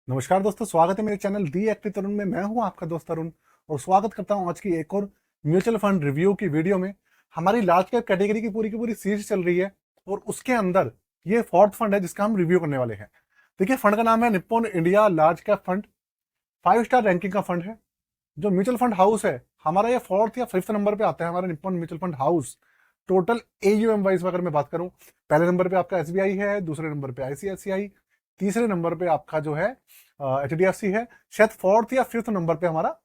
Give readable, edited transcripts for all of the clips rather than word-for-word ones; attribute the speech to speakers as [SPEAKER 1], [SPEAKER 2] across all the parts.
[SPEAKER 1] नमस्कार दोस्तों, स्वागत है मेरे चैनल दी एक्टिव तरुण में। मैं हूं आपका दोस्त तरुण और स्वागत करता हूं आज की एक और म्यूचुअल फंड रिव्यू की वीडियो में। हमारी लार्ज कैप कैटेगरी की पूरी सीरीज चल रही है और उसके अंदर ये फोर्थ फंड है जिसका हम रिव्यू करने वाले हैं। देखिए, फंड का नाम है Nippon India large cap fund. 5 star ranking का फंड है। जो म्यूचुअल फंड हाउस है हमारा, ये फोर्थ या फिफ्थ नंबर पे आता है हमारा Nippon mutual fund house. Total AUM wise अगर मैं बात करूं, पहले नंबर पे आपका एसबीआई है, दूसरे नंबर पे आईसीआईसीआई, तीसरे नंबर पे आपका जो है एचडीएफसी है, शायद फोर्थ या फिफ्थ नंबर पे हमारा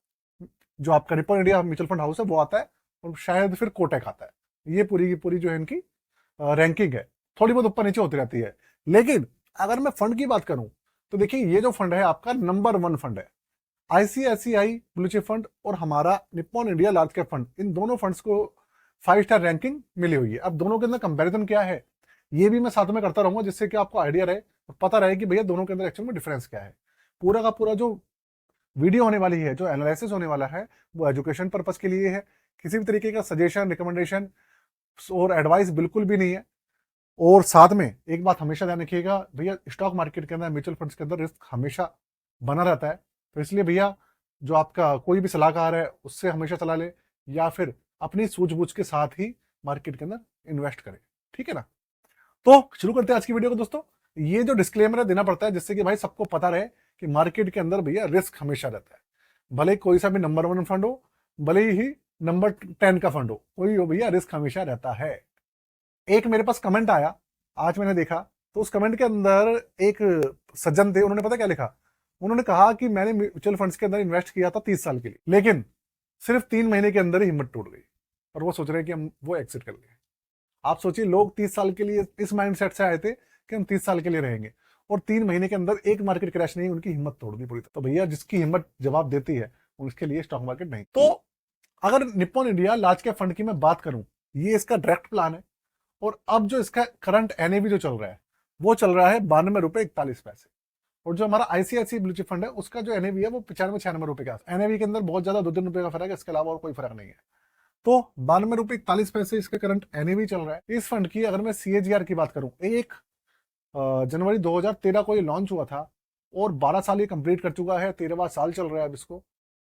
[SPEAKER 1] जो आपका Nippon India mutual fund house है वो आता है, और शायद फिर कोटक आता है। ये पूरी की पूरी जो है इनकी रैंकिंग है। थोड़ी बहुत ऊपर नीचे होती रहती है, लेकिन अगर मैं फंड की बात करूं तो देखिए, ये जो फंड है आपका नंबर 1 फंड है। आईसीआईसीआई ब्लू चिप फंड और हमारा Nippon India large cap fund, इन दोनों फंड्स को 5 स्टार रैंकिंग मिली हुई है। अब दोनों के अंदर कंपैरिजन क्या है ये भी मैं साथ में करता रहूंगा, जिससे कि आपको आइडिया रहे और पता रहे कि भैया दोनों के अंदर एक्चुअल में डिफरेंस क्या है। पूरा का पूरा जो वीडियो होने वाली है, जो एनालिसिस होने वाला है, वो एजुकेशन पर्पज के लिए है। किसी भी तरीके का सजेशन, रिकमेंडेशन और एडवाइस बिल्कुल भी नहीं है। और साथ में एक बात हमेशा ध्यान रखिएगा भैया, स्टॉक मार्केट के अंदर, म्यूचुअल फंड्स के अंदर रिस्क हमेशा बना रहता है। तो इसलिए भैया, जो आपका कोई भी सलाहकार है उससे हमेशा सलाह ले, या फिर अपनी सूझबूझ के साथ ही मार्केट के अंदर इन्वेस्ट करें। ठीक है ना? तो शुरू करते हैं आज की वीडियो को दोस्तों। ये जो डिस्क्लेमर है देना पड़ता है, जिससे कि भाई सबको पता रहे कि मार्केट के अंदर भैया रिस्क हमेशा रहता है। भले कोई सा भी नंबर 1 फंड हो, भले ही नंबर 10 का फंड हो, कोई हो भैया, रिस्क हमेशा रहता है। एक मेरे पास कमेंट आया, आज मैंने देखा, तो उस कमेंट के अंदर एक सज्जन थे, उन्होंने पता क्या लिखा? उन्होंने कहा कि मैंने म्यूचुअल फंड्स के अंदर इन्वेस्ट किया था 30 साल के लिए, लेकिन सिर्फ 3 महीने के अंदर ही हिम्मत टूट गई और वो सोच रहे हैं कि हम वो एग्जिट कर लें। आप सोचिए, लोग 30 साल के लिए इस माइंडसेट से आए थे कि हम 30 साल के लिए रहेंगे, और 3 महीने के अंदर एक मार्केट क्रैश नहीं, उनकी हिम्मत तोड़ दी पूरी तरह। तो भैया, जिसकी हिम्मत जवाब देती है उसके लिए स्टॉक मार्केट नहीं। तो अगर Nippon India large cap fund की मैं बात करूं, ये इसका डायरेक्ट प्लान है। और अब जो इसका करंट एनएवी जो चल रहा है वो चल रहा है 92 रुपए 41 पैसे। और जो हमारा आईसीआईसी ब्लू चिप फंड है उसका जो एनएवी है वो 95 96 रुपए का। एनएवी के अंदर बहुत ज्यादा 2 3 रुपए का फर्क है, इसके अलावा और कोई फर्क नहीं है। तो 92 रुपए 41 पैसे इसका करंट एनएवी चल रहा है। इस फंड की अगर मैं सीएजीआर की बात करूं, 1 जनवरी 2013 को ये लॉन्च हुआ था और 12 साल ये कंप्लीट कर चुका है, 13वां साल चल रहा है अब इसको।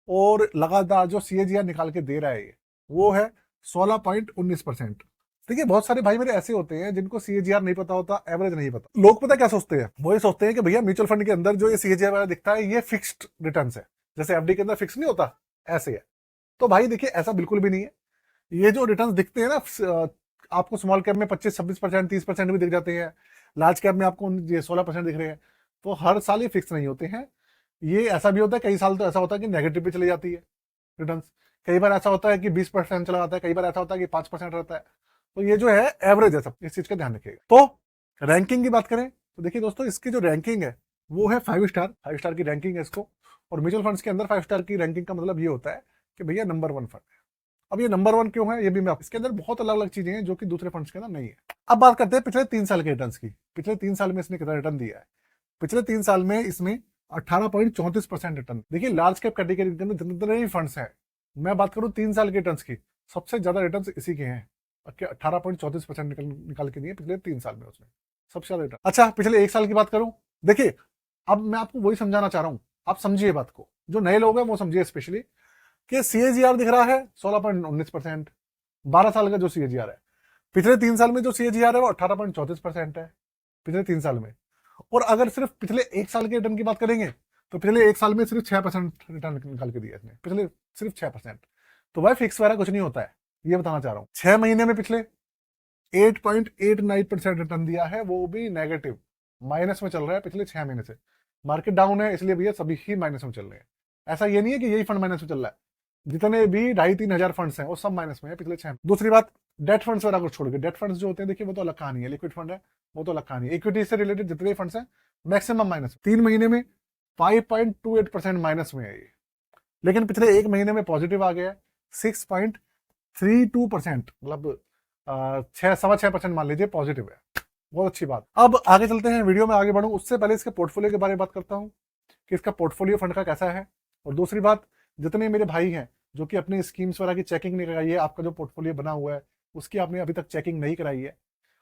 [SPEAKER 1] और लगातार जो सीएजीआर निकाल के दे रहा है ये, वो है 16.19%। देखिए, बहुत सारे भाई मेरे ऐसे होते हैं जिनको सीएजीआर नहीं पता होता, एवरेज नहीं पता। लोग पता क्या सोचते हैं? वो ये सोचते हैं कि भैया, म्यूचुअल फंड के अंदर जो ये सीएजीआर वाला दिखता है ये फिक्स्ड रिटर्न है, जैसे एफडी के अंदर फिक्स नहीं होता, ऐसे है। तो भाई देखिए, ऐसा बिल्कुल भी नहीं है। ये जो रिटर्न दिखते हैं ना, आपको स्मॉल कैप में 25 26% 30% भी दिख जाते हैं, लार्ज कैप में आपको ये 16% दिख रहे हैं। तो हर साल ये फिक्स नहीं होते हैं। ये ऐसा भी होता है, कई साल तो ऐसा होता है कि नेगेटिव भी चली जाती है रिटर्न। कई बार ऐसा होता है कि 20% चला जाता है, कई बार ऐसा होता है कि 5% रहता है। तो ये जो है एवरेज है, सब इस चीज का ध्यान रखिएगा। तो रैंकिंग की बात करें तो देखिए दोस्तों, इसकी जो रैंकिंग है वो है 5 स्टार। 5 स्टार की रैंकिंग है इसको। और म्यूचुअल फंड्स के अंदर 5 स्टार की रैंकिंग का मतलब ये होता है कि भैया नंबर 1 फंड है। अब ये नंबर 1 क्यों है ये भी मैं इसके अंदर बहुत अलग अलग चीजें हैं जो कि दूसरे फंड्स के अंदर नहीं है। अब बात करते हैं पिछले 3 साल के रिटर्न की। पिछले 3 साल में इसने कितना रिटर्न दिया है? पिछले 3 साल में इसमें 18.34% रिटर्न। देखिए, लार्ज कैप कैटेगरी के अंदर जितने भी फंड्स हैं, मैं बात करूं 3 साल के रिटर्न की, सबसे ज्यादा रिटर्न इसी के हैं। 18.34% निकाल के दिए पिछले 3 साल में उसने, सबसे ज्यादा रिटर्न। अच्छा, पिछले 1 साल की बात करूं, देखिए, अब मैं आपको वही समझाना चाह रहा हूं, आप समझिए बात को, जो नए लोग हैं वो समझिए स्पेशली, कि सीएजीआर दिख रहा है 16.19%। 12 साल का जो सीएजीआर है, पिछले 3 साल में जो सीएजीआर है वो 18.34% है पिछले 3 साल में। और अगर सिर्फ पिछले 1 साल के रिटर्न की बात करेंगे तो पिछले 1 साल में सिर्फ 6% रिटर्न निकाल के दिया इसने, पिछले सिर्फ 6%। तो भाई फिक्स वगैरह कुछ नहीं होता है, ये बताना चाह रहा हूँ। 6 महीने में पिछले 8.89% रिटर्न दिया है, वो भी नेगेटिव, माइनस में चल रहा है पिछले 6 महीने से। मार्केट डाउन है इसलिए भैया सभी ही माइनस में चल रहे हैं। ऐसा ये नहीं है कि यही फंड माइनस में चल रहा है, जितने भी 2,500-3,000 फंड्स हैं वो सब माइनस में है पिछले 6। दूसरी बात, डेट फंड्स वगैरह को छोड़ के, डेट फंड्स जो होते हैं देखिए वो तो अलग कहानी है, लिक्विड फंड है वो तो अलग कहानी है। इक्विटी से रिलेटेड जितने फंड्स हैं मैक्सिमम माइनस। 3 महीने में 5.28% माइनस में है ये, लेकिन पिछले 1 महीने में पॉजिटिव आ गया है 6.32%, मतलब 6.25% मान लीजिए पॉजिटिव है। बहुत अच्छी बात। अब आगे चलते हैं, वीडियो में आगे बढ़ूं उससे पहले इसके पोर्टफोलियो के बारे में बात करता हूं कि इसका पोर्टफोलियो फंड का कैसा है। और दूसरी बात, जितने मेरे भाई हैं जो कि अपनी स्कीम्स वगैरह की चेकिंग नहीं कराई है, आपका जो पोर्टफोलियो बना हुआ है उसकी आपने अभी तक चेकिंग नहीं कराई है,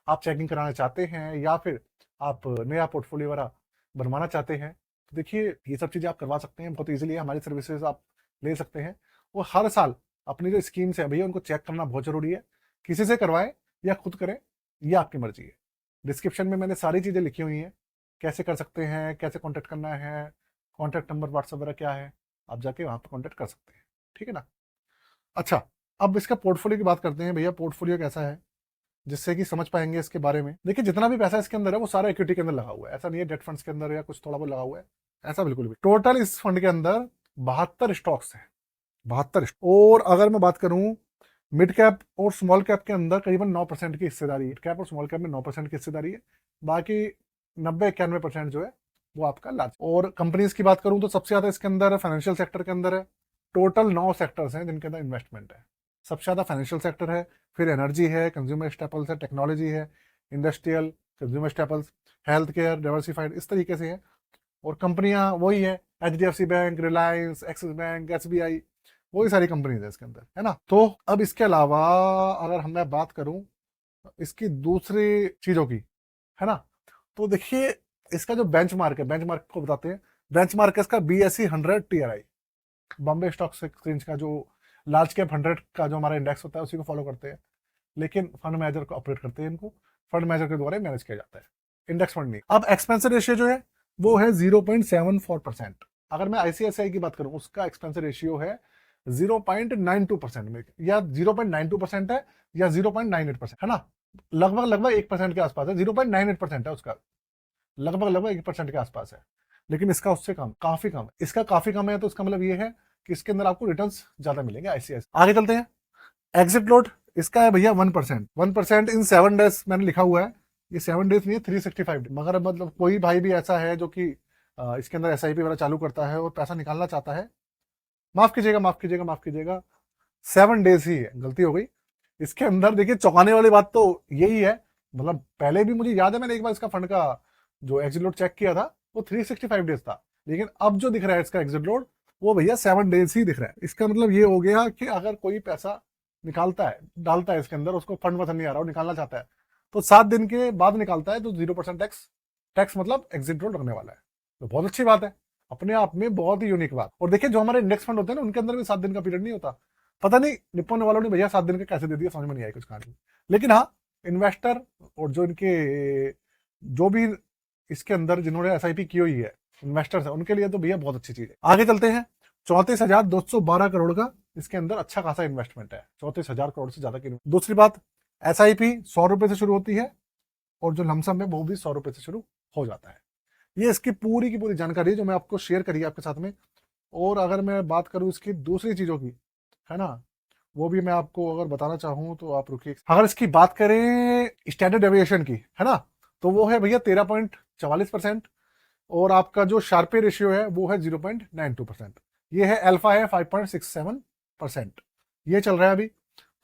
[SPEAKER 1] आप चेकिंग कराना चाहते हैं या फिर आप नया पोर्टफोलियो वगैरह बनवाना चाहते हैं, देखिए ये सब चीज़ें आप करवा सकते हैं बहुत ईजिली, हमारी सर्विसेज आप ले सकते हैं। और हर साल अपनी जो स्कीम्स है भैया उनको चेक करना बहुत जरूरी है। किसी से करवाएं या खुद करें, ये आपकी मर्जी है। डिस्क्रिप्शन में मैंने सारी चीज़ें लिखी हुई हैं, कैसे कर सकते हैं, कैसे कॉन्टैक्ट करना है, कॉन्टैक्ट नंबर व्हाट्सएप वगैरह क्या है, आप जाके वहाँ पर कॉन्टैक्ट कर सकते हैं। ठीक है ना। अच्छा, अब इसका पोर्टफोलियो की बात करते हैं। भैया पोर्टफोलियो कैसा है जिससे कि समझ पाएंगे इसके बारे में। देखिए जितना भी पैसा इसके अंदर है वो सारा इक्विटी के अंदर लगा हुआ है, ऐसा नहीं है डेट फंड्स के अंदर या कुछ थोड़ा बहुत लगा हुआ है, ऐसा बिल्कुल भी। टोटल इस फंड के अंदर 72 स्टॉक्स हैं, 72। और अगर मैं बात करूं मिड कैप और स्मॉल कैप के अंदर करीबन 9% की हिस्सेदारी है। मिड कैप और स्मॉल कैप में 9% की हिस्सेदारी है, बाकी 90-91% जो है वो आपका लार्ज। और कंपनीज की बात करूं तो सबसे ज्यादा इसके अंदर फाइनेंशियल सेक्टर के अंदर है। टोटल 9 सेक्टर्स हैं जिनके अंदर इन्वेस्टमेंट है। सबसे ज्यादा फाइनेंशियल सेक्टर है, फिर एनर्जी है, कंज्यूमर स्टेपल्स है, टेक्नोलॉजी है, industrial, consumer staples, health care, diversified, इस तरीके से है। और कंपनियां वही है, HDFC bank, Reliance, axis bank, SBI, वही सारी कंपनीज है इसके अंदर, है ना। तो अब इसके अलावा अगर हम मैं बात करूं इसकी दूसरी चीजों की, है ना, तो देखिए इसका जो बेंचमार्क है, बेंचमार्क को बताते हैं। बेंचमार्क है इसका BSE 100 TRI, Bombay stock exchange का जो लार्ज कैप 100 का जो हमारा इंडेक्स होता है उसी को फॉलो करते हैं, लेकिन फंड मैनेजर को ऑपरेट करते हैं, इनको फंड मैनेजर के द्वारा मैनेज किया जाता है, इंडेक्स फंड नहीं। अब एक्सपेंस रेशियो जो है वो है 0.74%। अगर मैं ICICI की बात करूं उसका एक्सपेंस रेशियो है 0.92% में, या 0.92% है या 0.98%, है ना। लगभग लगभग 1% के आसपास है, 0.98% है उसका, लगभग लगभग 1% के आसपास है। लेकिन इसका उससे कम, काफी कम। इसका काफी कम है तो इसका मतलब ये है कि इसके अंदर आपको रिटर्न्स ज्यादा मिलेंगे ICICI। आगे चलते हैं। एग्जिट लोड इसका है भैया 1%। 1% इन 7 डेज मैंने लिखा हुआ है, ये 7 डेज नहीं है, 365 डेज। मगर मतलब कोई भाई भी ऐसा है जो कि इसके अंदर SIP वगैरह चालू करता है और पैसा निकालना चाहता है, माफ कीजिएगा माफ कीजिएगा माफ कीजिएगा, 7 डेज ही है, गलती हो गई। इसके अंदर देखिए चौंकाने वाली बात तो यही है, मतलब पहले भी मुझे याद है मैंने एक बार इसका फंड का जो एग्जिट लोड चेक किया था वो 365 डेज था, लेकिन अब जो दिख रहा है इसका एग्जिट लोड वो भैया 7 डेज ही दिख रहा है। इसका मतलब ये हो गया कि अगर कोई पैसा निकालता है, डालता है इसके अंदर, उसको फंड पसंद नहीं आ रहा, वो निकालना चाहता है, तो 7 दिन के बाद निकालता है तो 0% टैक्स, टैक्स मतलब एग्जिट लोड लगने वाला है। तो बहुत अच्छी बात है, अपने आप में बहुत ही यूनिक बात। और देखिए जो हमारे इंडेक्स फंड होते हैं ना उनके अंदर भी 7 दिन का पीरियड नहीं होता। पता नहीं निप्पन वालों ने भैया 7 दिन का कैसे दे दिया, समझ में नहीं आई कुछ कहानी। लेकिन हाँ, इन्वेस्टर और जो इनके जो भी इसके अंदर जिन्होंने SIP की हुई है इन्वेस्टर्स है, उनके लिए तो भैया बहुत अच्छी चीज है। आगे चलते हैं। 34,212 करोड़ का इसके अंदर अच्छा खासा इन्वेस्टमेंट है, 34,000 करोड़ से ज्यादा की। दूसरी बात, SIP 100 रुपए से शुरू होती है और जो लमसम है वो भी 100 रुपए से शुरू हो जाता है। ये इसकी पूरी की पूरी जानकारी है जो मैं आपको शेयर करी आपके साथ में। और अगर मैं बात करूं इसकी दूसरी चीजों की, है ना, वो भी मैं आपको अगर बताना चाहूं तो आप रुकिए। अगर इसकी बात करें स्टैंडर्ड डेविएशन की, है ना, तो वो है भैया 13.44%। और आपका जो शार्पे रेशियो है वो है 0.92%। ये है अल्फा है 5.67%। ये चल रहा है अभी।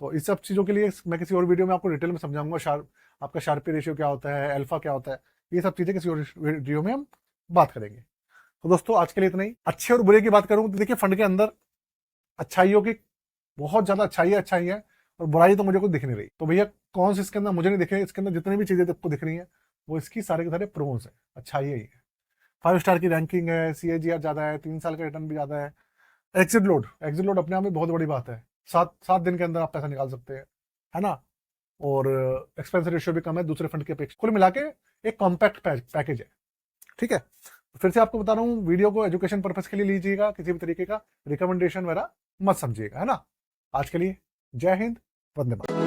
[SPEAKER 1] तो इस सब चीजों के लिए मैं किसी और वीडियो में आपको डिटेल में समझाऊंगा, आपका शार्पे रेशियो क्या होता है, अल्फा क्या होता है, ये सब चीजें किसी और वीडियो में हम बात करेंगे। तो दोस्तों आज के लिए इतना ही। अच्छे और बुरे की बात करूं तो देखिए फंड के अंदर अच्छाइयों की बहुत ज्यादा अच्छाई है और बुराई तो मुझे कुछ दिख नहीं रही। तो भैया कौन सी इसके अंदर मुझे नहीं दिख रही, इसके अंदर जितनी भी चीजें आपको दिख रही है वो इसकी सारे के सारे प्रोस है, अच्छाई ही है। 5 स्टार की रैंकिंग है, CAGR ज्यादा है, 3 साल का रिटर्न भी ज्यादा है। एग्जिट लोड अपने आप में बहुत बड़ी बात है, 7 दिन के अंदर आप पैसा निकाल सकते हैं, है ना। और एक्सपेंस रेशियो भी कम है दूसरे फंड के अपेक्षा। कुल मिला के एक कॉम्पैक्ट पैकेज है, ठीक है। फिर से आपको बता रहा हूँ, वीडियो को एजुकेशन पर्पज के लिए लीजिएगा, किसी भी तरीके का रिकमेंडेशन वगैरह मत समझिएगा, है ना। आज के लिए जय हिंद, वंदे मातरम।